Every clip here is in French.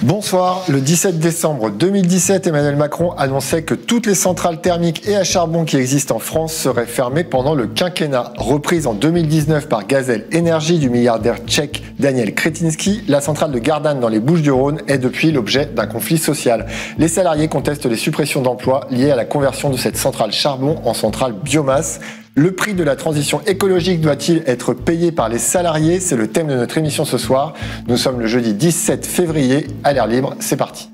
Bonsoir. Le 17 décembre 2017, Emmanuel Macron annonçait que toutes les centrales thermiques et à charbon qui existent en France seraient fermées pendant le quinquennat. Reprise en 2019 par Gazelle Énergie du milliardaire tchèque Daniel Křetínský, la centrale de Gardanne dans les Bouches-du-Rhône est depuis l'objet d'un conflit social. Les salariés contestent les suppressions d'emplois liées à la conversion de cette centrale charbon en centrale biomasse. Le prix de la transition écologique doit-il être payé par les salariés? C'est le thème de notre émission ce soir. Nous sommes le jeudi 17 février à l'air libre. C'est parti.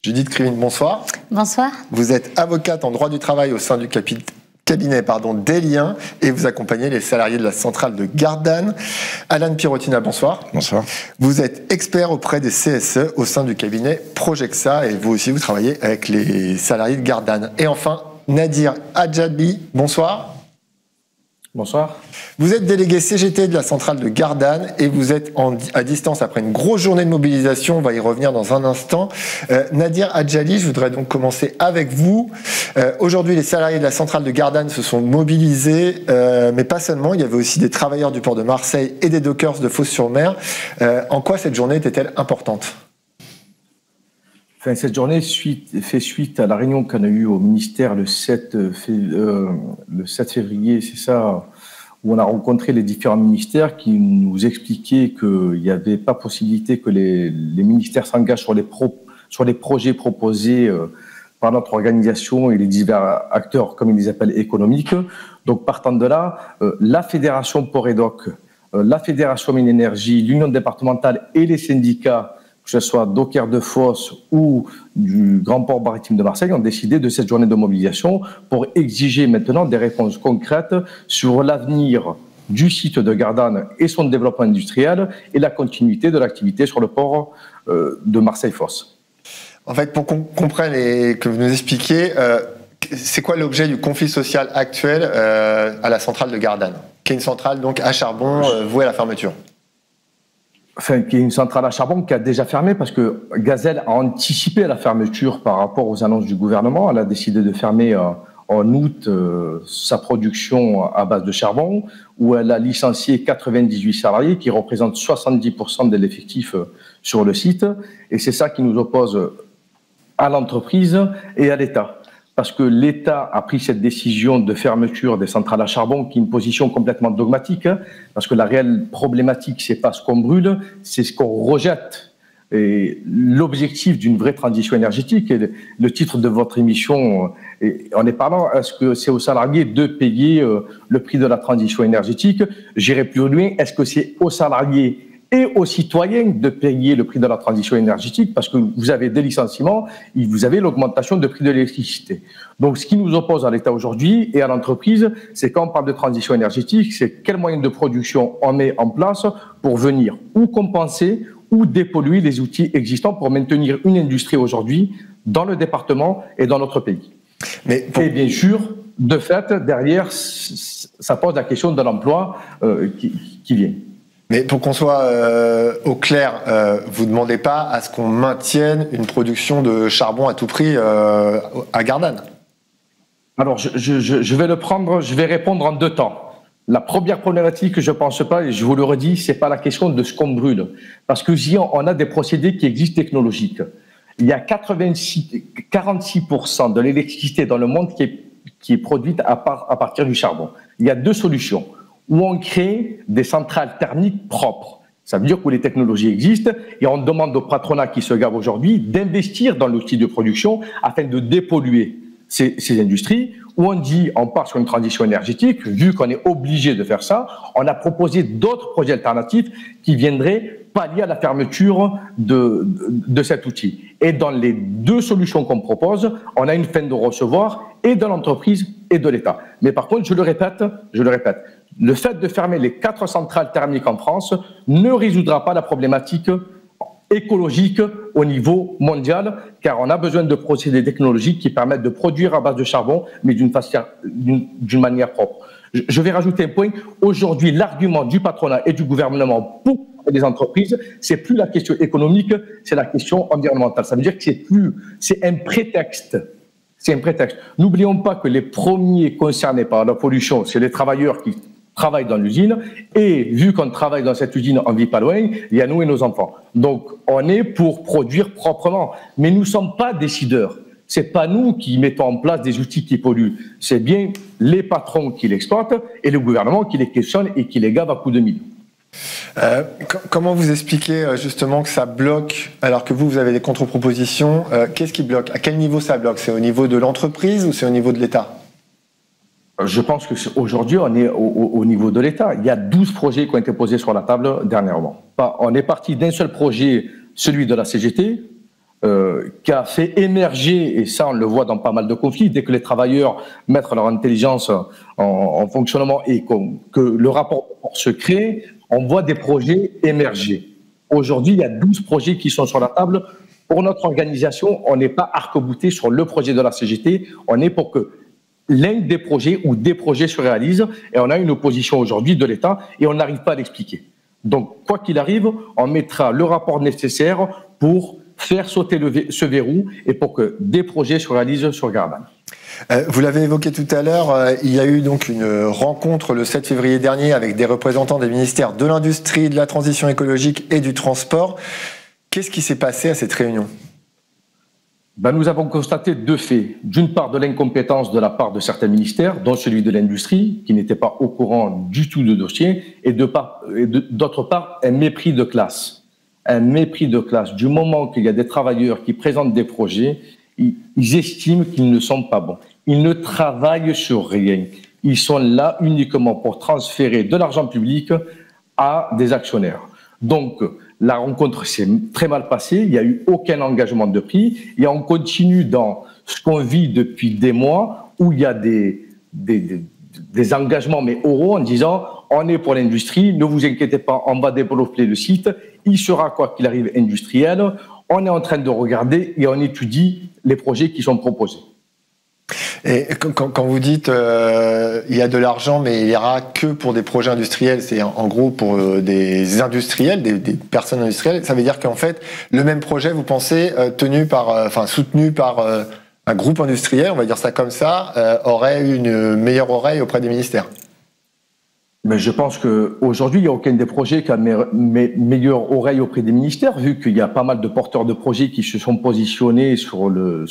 Judith Krivine, bonsoir. Bonsoir. Vous êtes avocate en droit du travail au sein du cabinet d'Eliens et vous accompagnez les salariés de la centrale de Gardanne. Alan Pirotina, bonsoir. Bonsoir. Vous êtes expert auprès des CSE au sein du cabinet Projexa et vous aussi vous travaillez avec les salariés de Gardanne. Et enfin, Nadir Adjali, bonsoir. Bonsoir. Vous êtes délégué CGT de la centrale de Gardanne et vous êtes à distance après une grosse journée de mobilisation. On va y revenir dans un instant. Nadir Adjali, je voudrais donc commencer avec vous. Aujourd'hui, les salariés de la centrale de Gardanne se sont mobilisés, mais pas seulement. Il y avait aussi des travailleurs du port de Marseille et des dockers de Fos-sur-Mer. En quoi cette journée était-elle importante ? Cette journée fait suite à la réunion qu'on a eue au ministère le 7 février, c'est ça, où on a rencontré les différents ministères qui nous expliquaient qu'il n'y avait pas possibilité que les ministères s'engagent sur les projets proposés par notre organisation et les divers acteurs, comme ils les appellent, économiques. Donc, partant de là, la Fédération Port et Doc, la Fédération Mines Énergie, l'Union départementale et les syndicats, que ce soit Docker de Fos ou du Grand Port Maritime de Marseille, ont décidé de cette journée de mobilisation pour exiger maintenant des réponses concrètes sur l'avenir du site de Gardanne et son développement industriel et la continuité de l'activité sur le port de Marseille-Fos. En fait, pour qu'on comprenne et que vous nous expliquiez, c'est quoi l'objet du conflit social actuel à la centrale de Gardanne, qui est une centrale donc à charbon vouée à la fermeture? Enfin, qui est une centrale à charbon qui a déjà fermé parce que Gazelle a anticipé la fermeture par rapport aux annonces du gouvernement. Elle a décidé de fermer en août sa production à base de charbon, où elle a licencié 98 salariés qui représentent 70% de l'effectif sur le site. Et c'est ça qui nous oppose à l'entreprise et à l'État. Parce que l'État a pris cette décision de fermeture des centrales à charbon, qui est une position complètement dogmatique, parce que la réelle problématique, c'est pas ce qu'on brûle, c'est ce qu'on rejette. Et l'objectif d'une vraie transition énergétique, et le titre de votre émission, en est parlant, est-ce que c'est aux salariés de payer le prix de la transition énergétique? J'irai plus loin, est-ce que c'est aux salariés et aux citoyens de payer le prix de la transition énergétique, parce que vous avez des licenciements, et vous avez l'augmentation de prix de l'électricité. Donc, ce qui nous oppose à l'État aujourd'hui et à l'entreprise, c'est quand on parle de transition énergétique, c'est quels moyens de production on met en place pour venir ou compenser ou dépolluer les outils existants pour maintenir une industrie aujourd'hui dans le département et dans notre pays. Et bien sûr, de fait, derrière, ça pose la question de l'emploi qui vient. Mais pour qu'on soit au clair, vous ne demandez pas à ce qu'on maintienne une production de charbon à tout prix à Gardanne? Alors, je vais répondre en deux temps. La première problématique, je ne pense pas, et je vous le redis, ce n'est pas la question de ce qu'on brûle. Parce que si on a des procédés qui existent technologiques, il y a 46% de l'électricité dans le monde qui est produite à partir du charbon. Il y a deux solutions. Où on crée des centrales thermiques propres. Ça veut dire que les technologies existent et on demande au patronat qui se gave aujourd'hui d'investir dans l'outil de production afin de dépolluer ces industries. Où on part sur une transition énergétique, vu qu'on est obligé de faire ça, on a proposé d'autres projets alternatifs qui viendraient pallier à la fermeture de cet outil. Et dans les deux solutions qu'on propose, on a une fin de recevoir et de l'entreprise et de l'État. Mais par contre, je le répète, le fait de fermer les 4 centrales thermiques en France ne résoudra pas la problématique écologique au niveau mondial, car on a besoin de procédés technologiques qui permettent de produire à base de charbon, mais d'une manière propre. Je vais rajouter un point. Aujourd'hui, l'argument du patronat et du gouvernement pour les entreprises, c'est plus la question économique, c'est la question environnementale. Ça veut dire que c'est un prétexte. C'est un prétexte. N'oublions pas que les premiers concernés par la pollution, c'est les travailleurs travaillent dans l'usine, et vu qu'on travaille dans cette usine, on ne vit pas loin, il y a nous et nos enfants. Donc, on est pour produire proprement. Mais nous ne sommes pas décideurs. Ce n'est pas nous qui mettons en place des outils qui polluent. C'est bien les patrons qui l'exploitent et le gouvernement qui les questionne et qui les gave à coups de mille. Comment vous expliquez justement que ça bloque, alors que vous avez des contre-propositions? Qu'est-ce qui bloque? À quel niveau ça bloque? C'est au niveau de l'entreprise ou c'est au niveau de l'État? Je pense qu'aujourd'hui, on est au niveau de l'État. Il y a 12 projets qui ont été posés sur la table dernièrement. On est parti d'un seul projet, celui de la CGT, qui a fait émerger, et ça on le voit dans pas mal de conflits, dès que les travailleurs mettent leur intelligence en fonctionnement et que le rapport se crée, on voit des projets émerger. Aujourd'hui, il y a 12 projets qui sont sur la table. Pour notre organisation, on n'est pas arc-bouté sur le projet de la CGT, on est pour que l'un des projets ou des projets se réalisent, et on a une opposition aujourd'hui de l'État et on n'arrive pas à l'expliquer. Donc, quoi qu'il arrive, on mettra le rapport nécessaire pour faire sauter ce verrou et pour que des projets se réalisent sur Gardanne. Vous l'avez évoqué tout à l'heure, il y a eu donc une rencontre le 7 février dernier avec des représentants des ministères de l'Industrie, de la Transition écologique et du Transport. Qu'est-ce qui s'est passé à cette réunion ? Nous avons constaté deux faits. D'une part, de l'incompétence de la part de certains ministères, dont celui de l'Industrie, qui n'était pas au courant du tout de dossier, et d'autre part, un mépris de classe. Un mépris de classe. Du moment qu'il y a des travailleurs qui présentent des projets, ils estiment qu'ils ne sont pas bons. Ils ne travaillent sur rien. Ils sont là uniquement pour transférer de l'argent public à des actionnaires. Donc, la rencontre s'est très mal passée, il n'y a eu aucun engagement de prix, et on continue dans ce qu'on vit depuis des mois, où il y a des engagements, mais oraux, en disant « on est pour l'industrie, ne vous inquiétez pas, on va développer le site, il sera quoi qu'il arrive industriel, on est en train de regarder et on étudie les projets qui sont proposés ». Et quand vous dites il y a de l'argent, mais il n'y ira que pour des projets industriels, c'est en gros pour des industriels, des personnes industrielles, ça veut dire qu'en fait, le même projet, vous pensez, soutenu par un groupe industriel, on va dire ça comme ça, aurait une meilleure oreille auprès des ministères? Mais je pense qu'aujourd'hui, il n'y a aucun des projets qui a meilleure oreille auprès des ministères, vu qu'il y a pas mal de porteurs de projets qui se sont positionnés sur le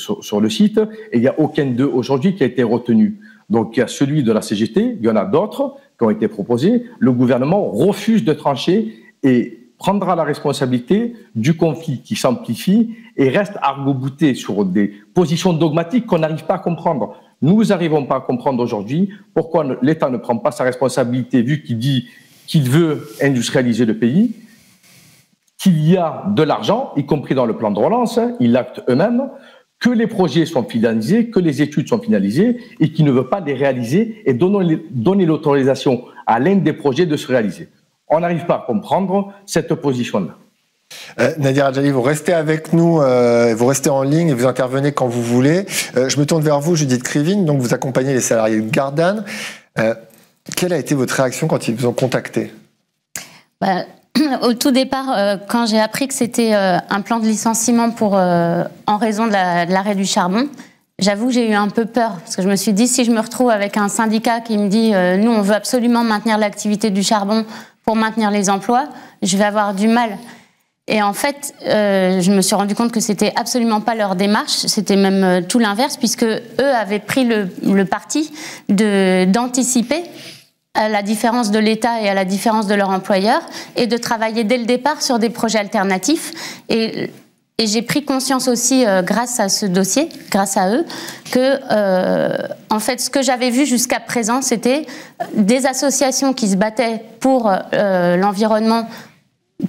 site, et il n'y a aucun d'eux aujourd'hui qui a été retenu. Donc il y a celui de la CGT, il y en a d'autres qui ont été proposés. Le gouvernement refuse de trancher et prendra la responsabilité du conflit qui s'amplifie et reste arc-bouté sur des positions dogmatiques qu'on n'arrive pas à comprendre. Nous n'arrivons pas à comprendre aujourd'hui pourquoi l'État ne prend pas sa responsabilité, vu qu'il dit qu'il veut industrialiser le pays, qu'il y a de l'argent, y compris dans le plan de relance, ils l'actent eux-mêmes, que les projets sont finalisés, que les études sont finalisées, et qu'il ne veut pas les réaliser et donner l'autorisation à l'un des projets de se réaliser. On n'arrive pas à comprendre cette position-là. Nadir Adjali, vous restez avec nous, vous restez en ligne et vous intervenez quand vous voulez. Je me tourne vers vous, Judith Krivine, donc vous accompagnez les salariés de Gardanne. Quelle a été votre réaction quand ils vous ont contacté ? Au tout départ, quand j'ai appris que c'était un plan de licenciement en raison de l'arrêt du charbon, j'avoue que j'ai eu un peu peur, parce que je me suis dit, si je me retrouve avec un syndicat qui me dit « nous, on veut absolument maintenir l'activité du charbon pour maintenir les emplois », je vais avoir du mal. Et en fait, je me suis rendu compte que c'était absolument pas leur démarche, c'était même tout l'inverse, puisque eux avaient pris le parti d'anticiper à la différence de l'État et à la différence de leur employeur, et de travailler dès le départ sur des projets alternatifs. Et j'ai pris conscience aussi, grâce à ce dossier, grâce à eux, que en fait, ce que j'avais vu jusqu'à présent, c'était des associations qui se battaient pour l'environnement,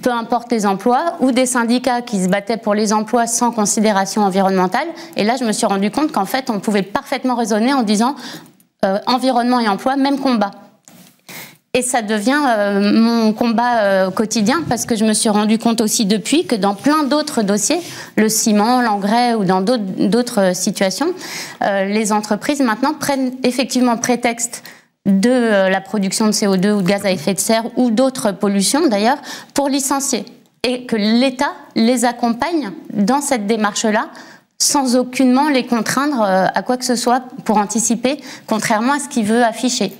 peu importe les emplois, ou des syndicats qui se battaient pour les emplois sans considération environnementale. Et là, je me suis rendu compte qu'en fait, on pouvait parfaitement raisonner en disant environnement et emploi, même combat. Et ça devient mon combat quotidien, parce que je me suis rendu compte aussi depuis que dans plein d'autres dossiers, le ciment, l'engrais ou dans d'autres situations, les entreprises maintenant prennent effectivement prétexte de la production de CO2 ou de gaz à effet de serre ou d'autres pollutions d'ailleurs pour licencier, et que l'État les accompagne dans cette démarche-là sans aucunement les contraindre à quoi que ce soit pour anticiper, contrairement à ce qu'il veut afficher.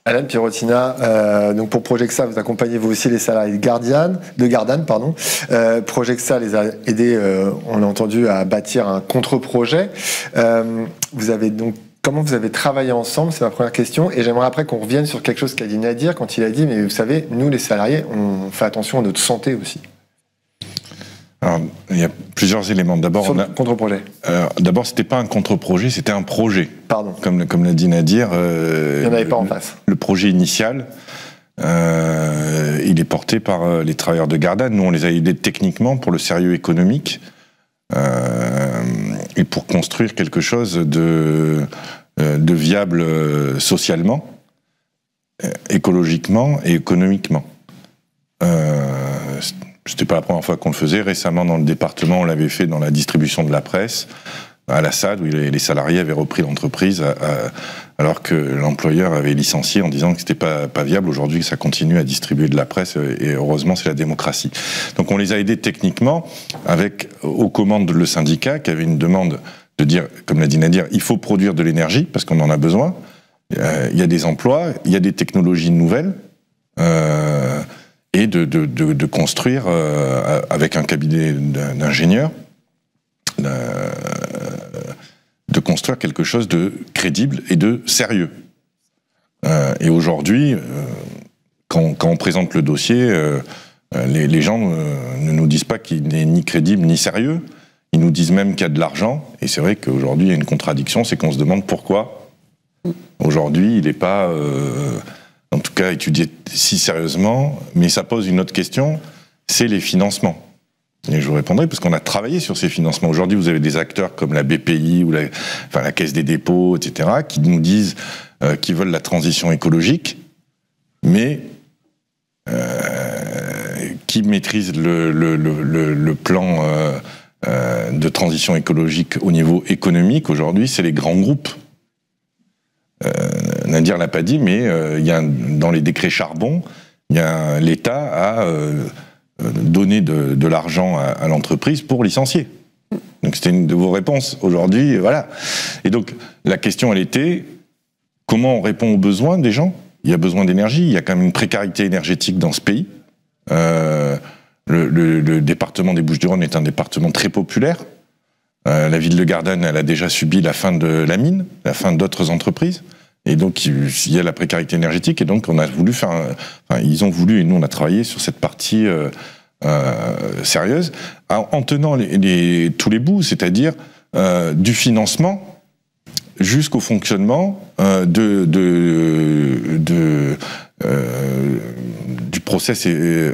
Alain Pirotina, donc pour Projexa, vous accompagnez vous aussi les salariés de Gardanne. Projexa les a aidés, on a entendu, à bâtir un contre-projet. Comment vous avez travaillé ensemble? C'est ma première question. Et j'aimerais après qu'on revienne sur quelque chose qu'a dit Nadir quand il a dit, mais vous savez, nous les salariés, on fait attention à notre santé aussi. Alors, il y a plusieurs éléments. D'abord, sur le contre-projet. D'abord, c'était pas un contre-projet, c'était un projet. Pardon. Comme l'a dit Nadir. Il n'y en avait pas en face. Le projet initial, il est porté par les travailleurs de Gardanne. Nous, on les a aidés techniquement pour le sérieux économique et pour construire quelque chose de viable socialement, écologiquement et économiquement. C'était pas la première fois qu'on le faisait. Récemment, dans le département, on l'avait fait dans la distribution de la presse, à la SAD, où les salariés avaient repris l'entreprise alors que l'employeur avait licencié en disant que c'était pas viable. Aujourd'hui, ça continue à distribuer de la presse et heureusement, c'est la démocratie. Donc, on les a aidés techniquement avec aux commandes le syndicat qui avait une demande de dire, comme l'a dit Nadir, il faut produire de l'énergie parce qu'on en a besoin. Il y a des emplois, il y a des technologies nouvelles. Et de construire avec un cabinet d'ingénieurs, de construire quelque chose de crédible et de sérieux. Et aujourd'hui, quand on présente le dossier, les gens ne nous disent pas qu'il n'est ni crédible ni sérieux. Ils nous disent même qu'il y a de l'argent. Et c'est vrai qu'aujourd'hui, il y a une contradiction, c'est qu'on se demande pourquoi. Aujourd'hui, il n'est pas... en tout cas étudié si sérieusement, mais ça pose une autre question, c'est les financements. Et je vous répondrai, parce qu'on a travaillé sur ces financements. Aujourd'hui, vous avez des acteurs comme la BPI ou la Caisse des dépôts, etc., qui nous disent qu'ils veulent la transition écologique, mais qui maîtrisent le plan de transition écologique au niveau économique. Aujourd'hui, c'est les grands groupes. Nadir l'a pas dit, mais il y a dans les décrets charbon, l'État a donné de l'argent à l'entreprise pour licencier. Donc c'était une de vos réponses aujourd'hui, voilà. Et donc la question, elle était comment on répond aux besoins des gens? Il y a besoin d'énergie, il y a quand même une précarité énergétique dans ce pays. Le département des Bouches-du-Rhône est un département très populaire. La ville de Gardanne, elle a déjà subi la fin de la mine, la fin d'autres entreprises. Et donc, il y a la précarité énergétique. Et donc, on a voulu faire... ils ont voulu, et nous, on a travaillé sur cette partie sérieuse, en tenant tous les bouts, c'est-à-dire du financement jusqu'au fonctionnement du process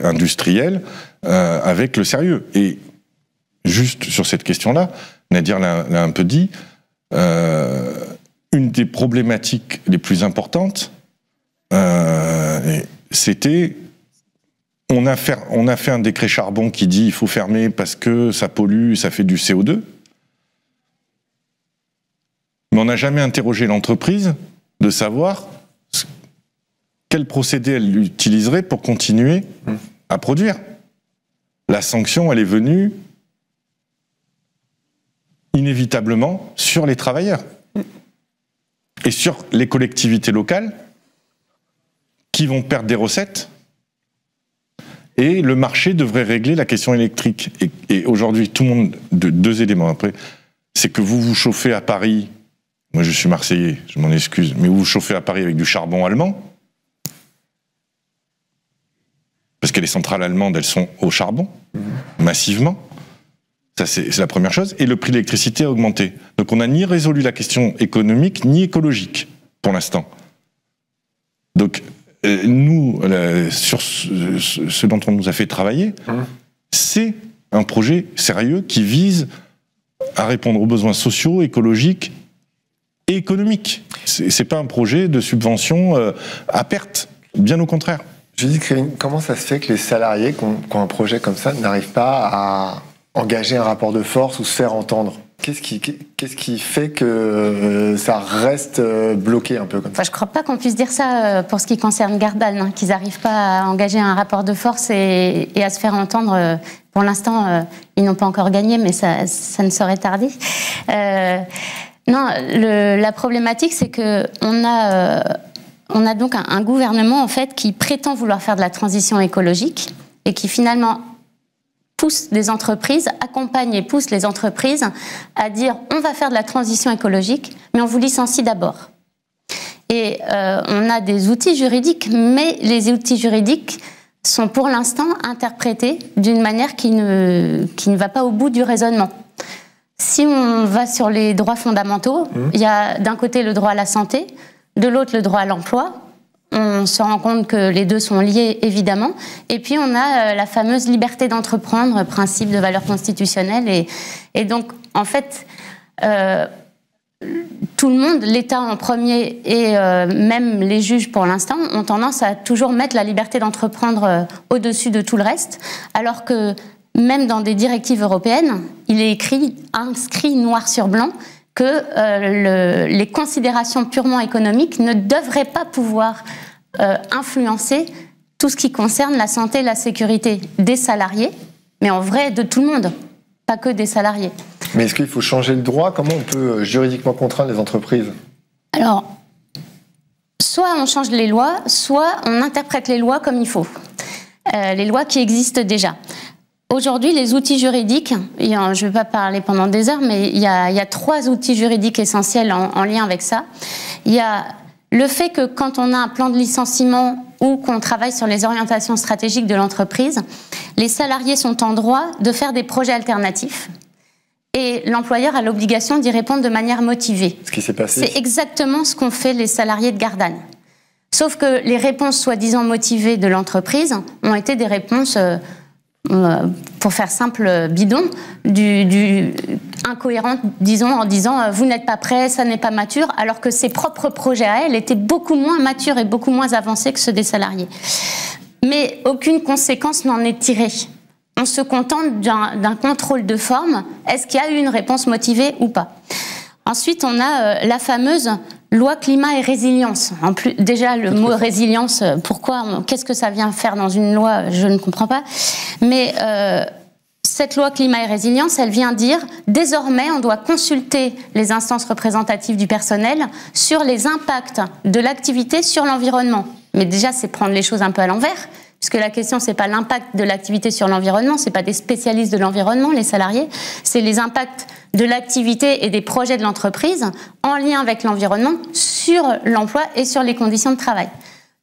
industriel avec le sérieux. Et juste sur cette question-là, Nadir l'a un peu dit, une des problématiques les plus importantes, c'était, on a fait un décret charbon qui dit il faut fermer parce que ça pollue, ça fait du CO2, mais on n'a jamais interrogé l'entreprise de savoir quel procédé elle utiliserait pour continuer à produire. La sanction, elle est venue inévitablement sur les travailleurs et sur les collectivités locales qui vont perdre des recettes, et le marché devrait régler la question électrique. Et aujourd'hui, tout le monde, deux éléments après, c'est que vous vous chauffez à Paris, moi je suis Marseillais, je m'en excuse, mais vous vous chauffez à Paris avec du charbon allemand, parce que les centrales allemandes, elles sont au charbon, massivement. Ça, c'est la première chose. Et le prix de l'électricité a augmenté. Donc on n'a ni résolu la question économique, ni écologique, pour l'instant. Donc, nous, sur ce dont on nous a fait travailler, c'est un projet sérieux qui vise à répondre aux besoins sociaux, écologiques et économiques. C'est pas un projet de subvention à perte, bien au contraire. Judith Krivine, comment ça se fait que les salariés qui ont un projet comme ça n'arrivent pas à engager un rapport de force ou se faire entendre? Qu'est-ce qui fait que ça reste bloqué un peu comme ça? Je ne crois pas qu'on puisse dire ça pour ce qui concerne Gardanne, hein, qu'ils n'arrivent pas à engager un rapport de force et à se faire entendre. Pour l'instant, ils n'ont pas encore gagné, mais ça ne saurait tarder. Non, la problématique, c'est qu'on a on a donc un gouvernement en fait qui prétend vouloir faire de la transition écologique et qui finalement pousse des entreprises, accompagne et pousse les entreprises à dire on va faire de la transition écologique, mais on vous licencie d'abord. Et on a des outils juridiques, mais les outils juridiques sont pour l'instant interprétés d'une manière qui ne va pas au bout du raisonnement. Si on va sur les droits fondamentaux, il y a d'un côté le droit à la santé, de l'autre le droit à l'emploi. On se rend compte que les deux sont liés, évidemment. Et puis on a la fameuse liberté d'entreprendre, principe de valeur constitutionnelle. Et donc, en fait, tout le monde, l'État en premier et même les juges pour l'instant, ont tendance à toujours mettre la liberté d'entreprendre au-dessus de tout le reste, alors que même dans des directives européennes, il est inscrit noir sur blanc que les considérations purement économiques ne devraient pas pouvoir influencer tout ce qui concerne la santé et la sécurité des salariés, mais en vrai de tout le monde, pas que des salariés. Mais est-ce qu'il faut changer le droit? Comment on peut juridiquement contraindre les entreprises? Alors, soit on change les lois, soit on interprète les lois comme il faut. Les lois qui existent déjà. Aujourd'hui, les outils juridiques, je ne vais pas parler pendant des heures, mais il y a 3 outils juridiques essentiels en lien avec ça. Il y a le fait que quand on a un plan de licenciement ou qu'on travaille sur les orientations stratégiques de l'entreprise, les salariés sont en droit de faire des projets alternatifs. Et l'employeur a l'obligation d'y répondre de manière motivée. Ce qui s'est passé. C'est exactement ce qu'ont fait les salariés de Gardanne. Sauf que les réponses soi-disant motivées de l'entreprise ont été des réponses, pour faire simple, bidon, incohérentes, disons, en disant « vous n'êtes pas prêt, ça n'est pas mature », alors que ses propres projets à elle étaient beaucoup moins matures et beaucoup moins avancés que ceux des salariés. Mais aucune conséquence n'en est tirée. On se contente d'un contrôle de forme. Est-ce qu'il y a eu une réponse motivée ou pas? Ensuite, on a la fameuse loi climat et résilience. En plus, déjà, le mot résilience, pourquoi, qu'est-ce que ça vient faire dans une loi? Je ne comprends pas. Mais cette loi climat et résilience, elle vient dire désormais, on doit consulter les instances représentatives du personnel sur les impacts de l'activité sur l'environnement. Mais déjà, c'est prendre les choses un peu à l'envers. Puisque la question, c'est pas l'impact de l'activité sur l'environnement, c'est pas des spécialistes de l'environnement, les salariés, c'est les impacts de l'activité et des projets de l'entreprise en lien avec l'environnement sur l'emploi et sur les conditions de travail.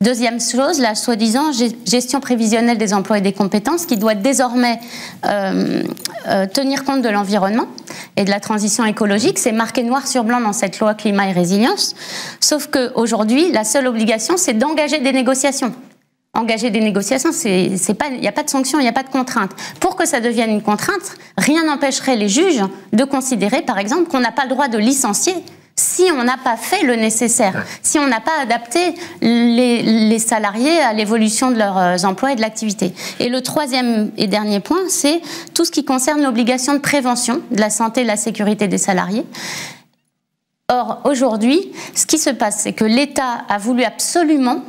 Deuxième chose, la soi-disant gestion prévisionnelle des emplois et des compétences qui doit désormais tenir compte de l'environnement et de la transition écologique. C'est marqué noir sur blanc dans cette loi climat et résilience. Sauf qu'aujourd'hui, la seule obligation, c'est d'engager des négociations. Engager des négociations, il n'y a pas de sanction, il n'y a pas de contrainte. Pour que ça devienne une contrainte, rien n'empêcherait les juges de considérer, par exemple, qu'on n'a pas le droit de licencier si on n'a pas fait le nécessaire, si on n'a pas adapté les salariés à l'évolution de leurs emplois et de l'activité. Et le troisième et dernier point, c'est tout ce qui concerne l'obligation de prévention de la santé et de la sécurité des salariés. Or, aujourd'hui, ce qui se passe, c'est que l'État a voulu absolument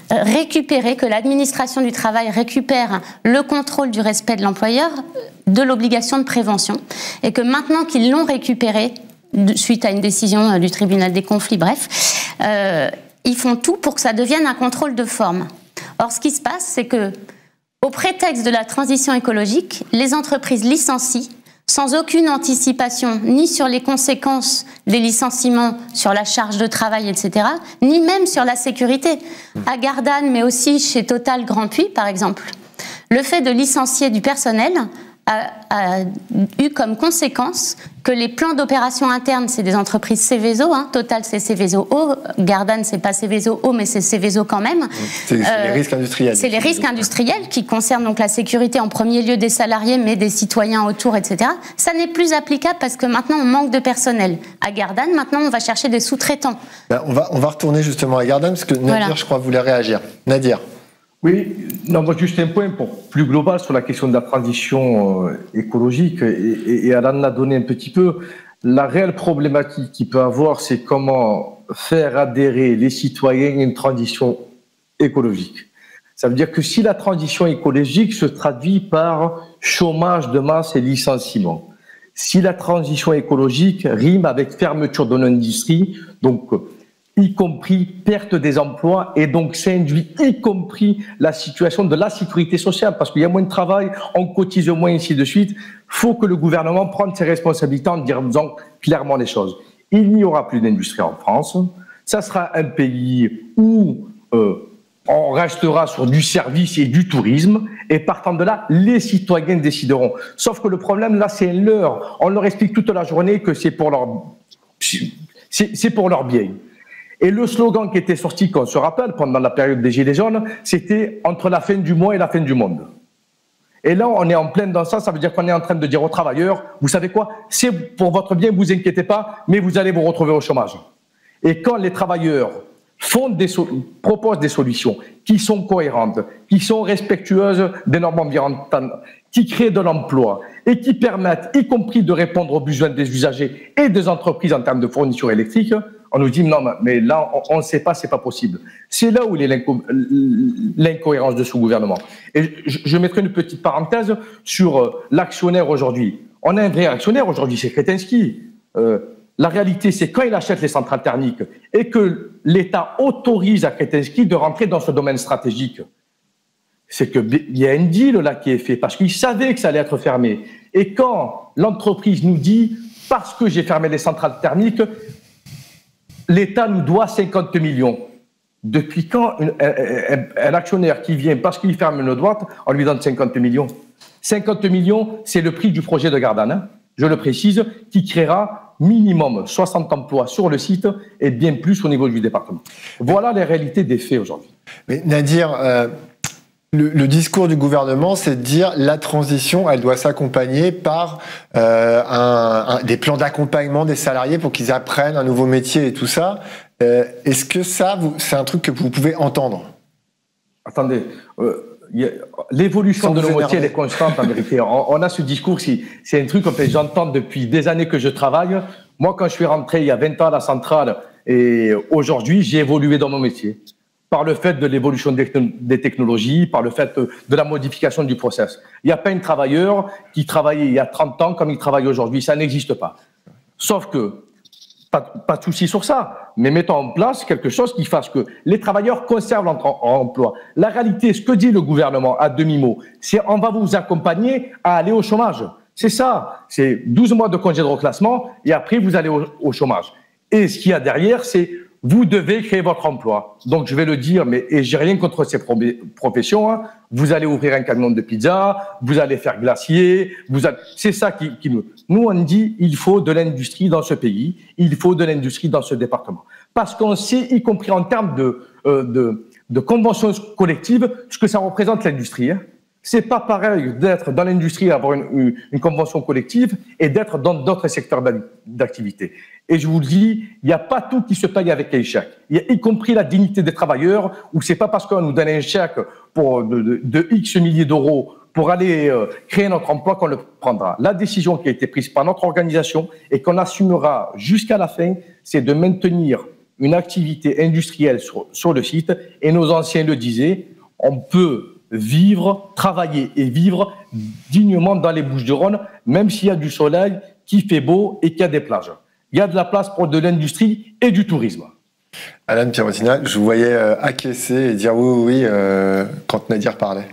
que l'administration du travail récupère le contrôle du respect de l'employeur de l'obligation de prévention et que maintenant qu'ils l'ont récupéré suite à une décision du tribunal des conflits, bref, ils font tout pour que ça devienne un contrôle de forme. Or, ce qui se passe, c'est que au prétexte de la transition écologique, les entreprises licencient sans aucune anticipation, ni sur les conséquences des licenciements, sur la charge de travail, etc., ni même sur la sécurité. À Gardanne, mais aussi chez Total Grand Puy, par exemple, le fait de licencier du personnel a eu comme conséquence que les plans d'opération interne, c'est des entreprises Seveso, Total c'est Seveso Eau, Gardanne c'est pas Seveso Eau, mais c'est Seveso quand même. C'est les risques industriels. C'est les risques industriels qui concernent donc la sécurité en premier lieu des salariés, mais des citoyens autour, etc. Ça n'est plus applicable parce que maintenant on manque de personnel. À Gardanne, maintenant on va chercher des sous-traitants. On va retourner justement à Gardanne parce que Nadir, voilà. Je crois, voulait réagir. Nadir. Oui, non, moi juste un point plus global sur la question de la transition écologique, et Alan l'a donné un petit peu. La réelle problématique qu'il peut avoir, c'est comment faire adhérer les citoyens à une transition écologique. Ça veut dire que si la transition écologique se traduit par chômage de masse et licenciement, si la transition écologique rime avec fermeture de l'industrie, donc y compris perte des emplois, et donc ça induit y compris la situation de la sécurité sociale, parce qu'il y a moins de travail, on cotise moins, ainsi de suite. Il faut que le gouvernement prenne ses responsabilités en disant clairement les choses. Il n'y aura plus d'industrie en France, ça sera un pays où on restera sur du service et du tourisme, et partant de là, les citoyens décideront. Sauf que le problème, là, c'est leur. On leur explique toute la journée que c'est pour leur bien. Et le slogan qui était sorti, qu'on se rappelle, pendant la période des Gilets jaunes, c'était « entre la fin du mois et la fin du monde ». Et là, on est en plein dans ça ça veut dire qu'on est en train de dire aux travailleurs « vous savez quoi, c'est pour votre bien, vous inquiétez pas, mais vous allez vous retrouver au chômage ». Et quand les travailleurs proposent des solutions qui sont cohérentes, qui sont respectueuses des normes environnementales, qui créent de l'emploi et qui permettent, y compris de répondre aux besoins des usagers et des entreprises en termes de fourniture électrique, on nous dit non, mais là, on ne sait pas, c'est pas possible. C'est là où il est l'incohérence de ce gouvernement. Et je mettrai une petite parenthèse sur l'actionnaire aujourd'hui. On a un vrai actionnaire aujourd'hui, c'est Kretinsky. La réalité, c'est quand il achète les centrales thermiques et que l'État autorise à Kretinsky de rentrer dans ce domaine stratégique, c'est qu'il y a un deal là qui est fait parce qu'il savait que ça allait être fermé. Et quand l'entreprise nous dit, parce que j'ai fermé les centrales thermiques, l'État nous doit 50 millions. Depuis quand un actionnaire qui vient parce qu'il ferme une droite, on lui donne 50 millions? 50 millions, c'est le prix du projet de Gardanne, hein, je le précise, qui créera minimum 60 emplois sur le site et bien plus au niveau du département. Voilà les réalités des faits aujourd'hui. Mais Nadir, le discours du gouvernement, c'est de dire la transition, elle doit s'accompagner par des plans d'accompagnement des salariés pour qu'ils apprennent un nouveau métier et tout ça. Est-ce que ça, c'est un truc que vous pouvez entendre? Attendez, l'évolution de nos métiers, elle est constante en vérité. On a ce discours, c'est un truc que j'entends depuis des années que je travaille. Moi, quand je suis rentré il y a 20 ans à la centrale et aujourd'hui, j'ai évolué dans mon métier. Par le fait de l'évolution des technologies, par le fait de la modification du process. Il n'y a pas un travailleur qui travaillait il y a 30 ans comme il travaille aujourd'hui. Ça n'existe pas. Sauf que, pas de souci sur ça, mais mettons en place quelque chose qui fasse que les travailleurs conservent leur emploi. La réalité, ce que dit le gouvernement à demi-mot, c'est on va vous accompagner à aller au chômage. C'est ça. C'est 12 mois de congé de reclassement et après vous allez au chômage. Et ce qu'il y a derrière, c'est vous devez créer votre emploi. Donc, je vais le dire, et j'ai rien contre ces professions, hein. Vous allez ouvrir un camion de pizza, vous allez faire glacier, c'est ça qui nous, on dit, il faut de l'industrie dans ce pays, il faut de l'industrie dans ce département. Parce qu'on sait, y compris en termes de conventions collectives, ce que ça représente l'industrie, hein. C'est pas pareil d'être dans l'industrie, avoir une convention collective et d'être dans d'autres secteurs d'activité. Et je vous le dis, il n'y a pas tout qui se paye avec un chèque. Il y a y compris la dignité des travailleurs, où c'est pas parce qu'on nous donne un chèque de X milliers d'euros pour aller créer notre emploi qu'on le prendra. La décision qui a été prise par notre organisation et qu'on assumera jusqu'à la fin, c'est de maintenir une activité industrielle sur le site. Et nos anciens le disaient, on peut vivre, travailler et vivre dignement dans les Bouches-du-Rhône, même s'il y a du soleil, qu'il fait beau et qu'il y a des plages. Il y a de la place pour de l'industrie et du tourisme. Alan Pierrotina, je vous voyais acquiescer et dire oui, quand Nadir parlait.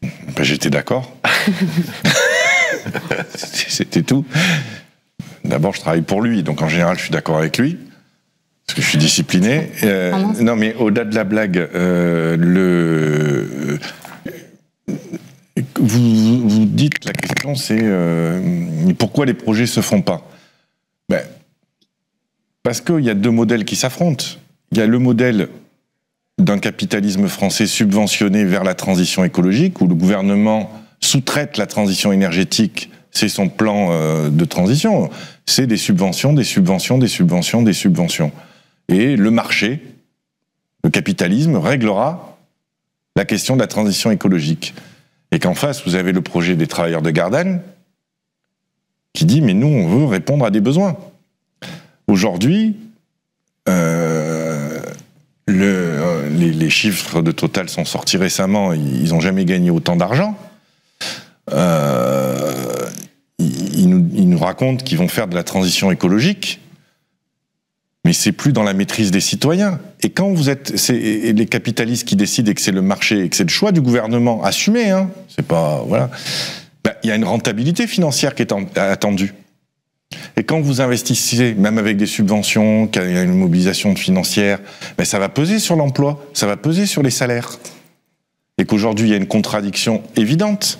Ben, j'étais d'accord. C'était tout. D'abord, je travaille pour lui, donc en général, je suis d'accord avec lui. Parce que je suis discipliné. Non, mais au-delà de la blague, vous dites, la question c'est pourquoi les projets se font pas? Ben, parce qu'il y a deux modèles qui s'affrontent. Il y a le modèle d'un capitalisme français subventionné vers la transition écologique, où le gouvernement sous-traite la transition énergétique, c'est son plan de transition. C'est des subventions, des subventions, des subventions, des subventions. Et le marché, le capitalisme, réglera la question de la transition écologique. Et qu'en face, vous avez le projet des travailleurs de Gardanne qui dit « mais nous, on veut répondre à des besoins ». Aujourd'hui, les chiffres de Total sont sortis récemment, ils n'ont jamais gagné autant d'argent. Ils nous racontent qu'ils vont faire de la transition écologique. Mais c'est plus dans la maîtrise des citoyens. Et quand vous êtes, c'est les capitalistes qui décident et que c'est le marché et que c'est le choix du gouvernement, assumé, hein, c'est pas, voilà. Ben, il y a une rentabilité financière qui est attendue. Et quand vous investissez, même avec des subventions, qu'il y a une mobilisation financière, ben ça va peser sur l'emploi, ça va peser sur les salaires. Et qu'aujourd'hui, il y a une contradiction évidente.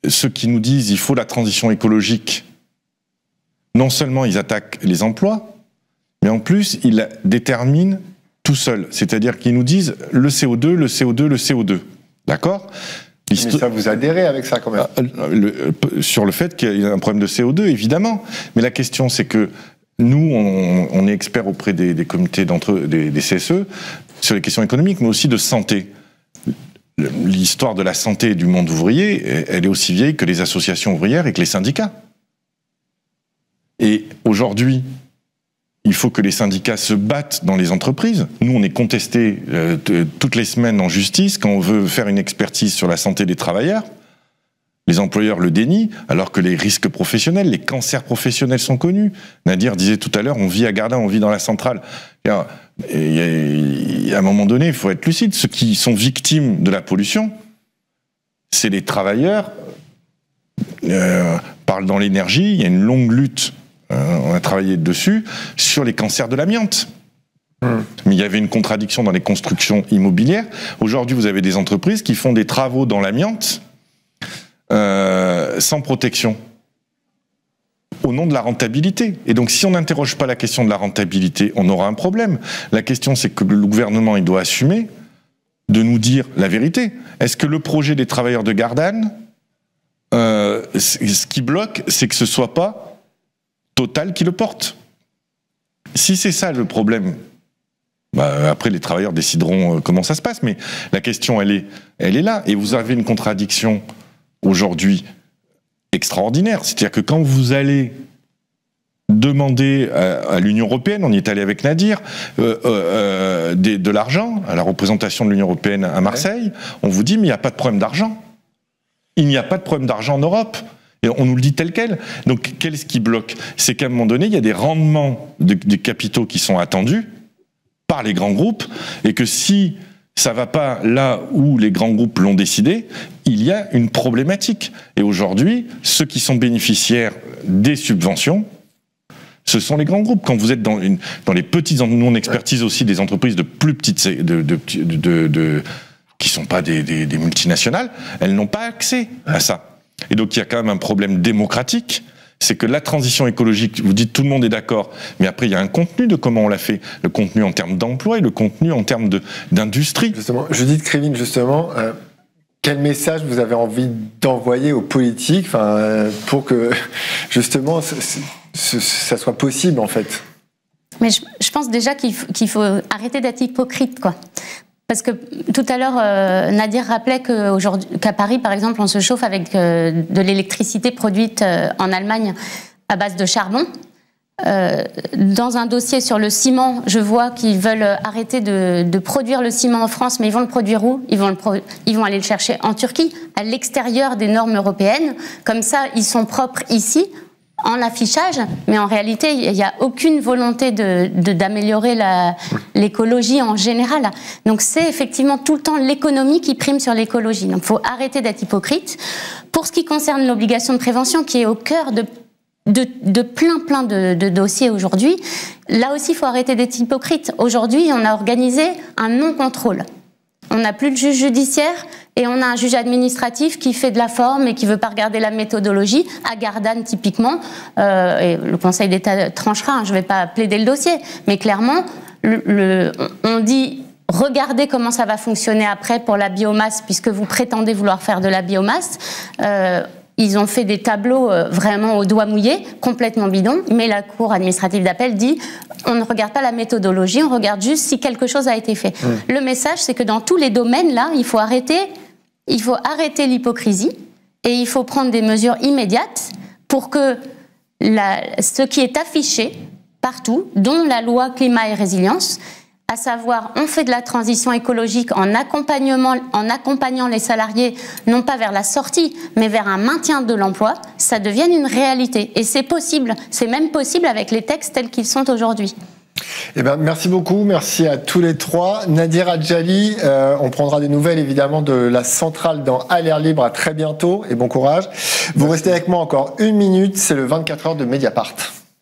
Ceux qui nous disent il faut la transition écologique, non seulement ils attaquent les emplois, mais en plus ils la déterminent tout seuls. C'est-à-dire qu'ils nous disent le CO2, le CO2, le CO2. D'accord ? Mais ça, vous adhérez avec ça quand même. Sur le fait qu'il y a un problème de CO2, évidemment. Mais la question, c'est que nous, on est experts auprès des comités des CSE sur les questions économiques, mais aussi de santé. L'histoire de la santé du monde ouvrier, elle est aussi vieille que les associations ouvrières et que les syndicats. Et aujourd'hui, il faut que les syndicats se battent dans les entreprises. Nous, on est contestés toutes les semaines en justice quand on veut faire une expertise sur la santé des travailleurs. Les employeurs le dénient, alors que les risques professionnels, les cancers professionnels sont connus. Nadir disait tout à l'heure, on vit à Gardin, on vit dans la centrale. Et à un moment donné, il faut être lucide. Ceux qui sont victimes de la pollution, c'est les travailleurs. Parle dans l'énergie, il y a une longue lutte. On a travaillé dessus, sur les cancers de l'amiante. Mais il y avait une contradiction dans les constructions immobilières. Aujourd'hui, vous avez des entreprises qui font des travaux dans l'amiante sans protection, au nom de la rentabilité. Et donc, si on n'interroge pas la question de la rentabilité, on aura un problème. La question, c'est que le gouvernement, il doit assumer de nous dire la vérité. Est-ce que le projet des travailleurs de Gardanne, ce qui bloque, c'est que ce soit pas Total qui le porte. Si c'est ça le problème, bah après les travailleurs décideront comment ça se passe, mais la question elle est là. Et vous avez une contradiction aujourd'hui extraordinaire. C'est-à-dire que quand vous allez demander à l'Union européenne, on y est allé avec Nadir, de l'argent à la représentation de l'Union européenne à Marseille, on vous dit mais il n'y a pas de problème d'argent. Il n'y a pas de problème d'argent en Europe. Et on nous le dit tel quel. Donc, qu'est-ce qui bloque ? C'est qu'à un moment donné, il y a des rendements des capitaux qui sont attendus par les grands groupes, et que si ça va pas là où les grands groupes l'ont décidé, il y a une problématique. Et aujourd'hui, ceux qui sont bénéficiaires des subventions, ce sont les grands groupes. Quand vous êtes dans les petites, nous on expertise aussi des entreprises de plus petites, qui sont pas des multinationales, elles n'ont pas accès à ça. Et donc il y a quand même un problème démocratique, c'est que la transition écologique, vous dites tout le monde est d'accord, mais après il y a un contenu de comment on l'a fait, le contenu en termes d'emploi et le contenu en termes d'industrie. Justement, Judith Krivine, justement, quel message vous avez envie d'envoyer aux politiques, pour que justement ça soit possible en fait? Mais je pense déjà qu'il faut arrêter d'être hypocrite, quoi. Parce que tout à l'heure, Nadir rappelait qu'à Paris, par exemple, on se chauffe avec de l'électricité produite en Allemagne à base de charbon. Dans un dossier sur le ciment, je vois qu'ils veulent arrêter de produire le ciment en France, mais ils vont le produire où ? Ils vont aller le chercher en Turquie, à l'extérieur des normes européennes. Comme ça, ils sont propres ici, en affichage, mais en réalité, il n'y a aucune volonté d'améliorer l'écologie en général. Donc c'est effectivement tout le temps l'économie qui prime sur l'écologie. Donc il faut arrêter d'être hypocrite. Pour ce qui concerne l'obligation de prévention, qui est au cœur de plein de dossiers aujourd'hui, là aussi, il faut arrêter d'être hypocrite. Aujourd'hui, on a organisé un non-contrôle. On n'a plus de juge judiciaire et on a un juge administratif qui fait de la forme et qui ne veut pas regarder la méthodologie. À Gardanne, typiquement, et le Conseil d'État tranchera, je ne vais pas plaider le dossier, mais clairement, on dit regardez comment ça va fonctionner après pour la biomasse, puisque vous prétendez vouloir faire de la biomasse. Ils ont fait des tableaux vraiment au doigt mouillé, complètement bidons, mais la Cour administrative d'appel dit on ne regarde pas la méthodologie, on regarde juste si quelque chose a été fait. Le message, c'est que dans tous les domaines, là, il faut arrêter l'hypocrisie et il faut prendre des mesures immédiates pour que ce qui est affiché partout, dont la loi climat et résilience, à savoir on fait de la transition écologique en accompagnant les salariés, non pas vers la sortie, mais vers un maintien de l'emploi, ça devienne une réalité. Et c'est possible, c'est même possible avec les textes tels qu'ils sont aujourd'hui. Eh ben, merci beaucoup, merci à tous les trois. Nadir Adjali, on prendra des nouvelles évidemment de la centrale dans À l'air libre, à très bientôt et bon courage. Vous restez avec moi encore 1 minute, c'est le 24 heures de Mediapart.